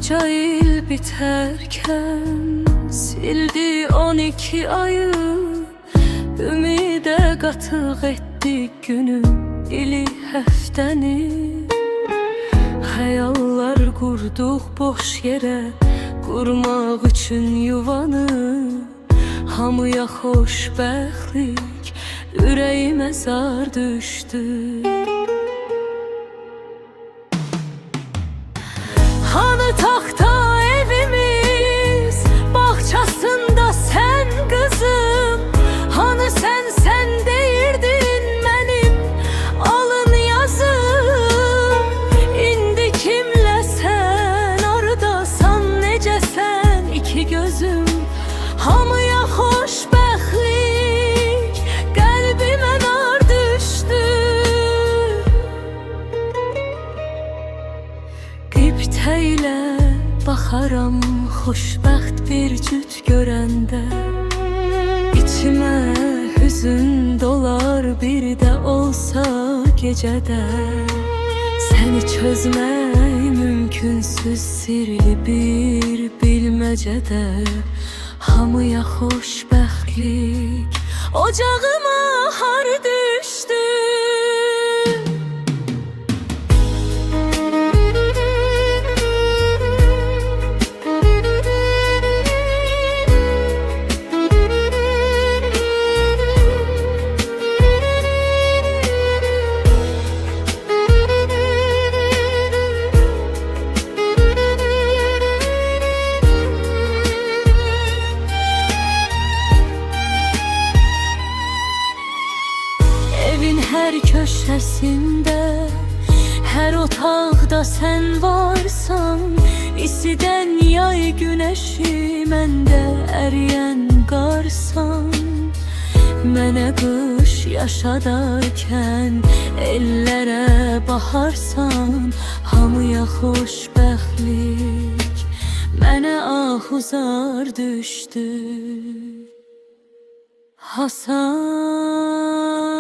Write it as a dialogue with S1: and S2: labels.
S1: Koca il biterken sildi 12 ayı. Ümide qatıq etdik günü, ili, həftəni. Xəyallar qurduq boş yerə, qurmaq üçün yuvanı. Hamıya xoşbəxtlik, ürəyimə zar düşdü. Hanı taxta evimiz, bağçasında sen kızım. Hani sen deyirdin mənim alın yazım. İndi kimlə sen oradasan, necəsən iki gözüm. Hamıya xoşbəxtlik, qəlbimə nar düşdü. Qibtə ilə baxaram xoşbəxt bir cüt görəndə. İçimə hüzün dolar bir də olsa gecədə. Səni çözmək mümkünsüz sirli bir bilməcədə. Hamıya xoşbəxtlik, ocağıma har düşdü. Evin her köşesinde, her otaqda sen varsan. İsidən yay güneşi, məndə əriyən qarsan. Mənə qış yaşadarkən ellərə baharsan. Hamıya xoşbəxtlik, mənə ahuzar düşdü. Hasan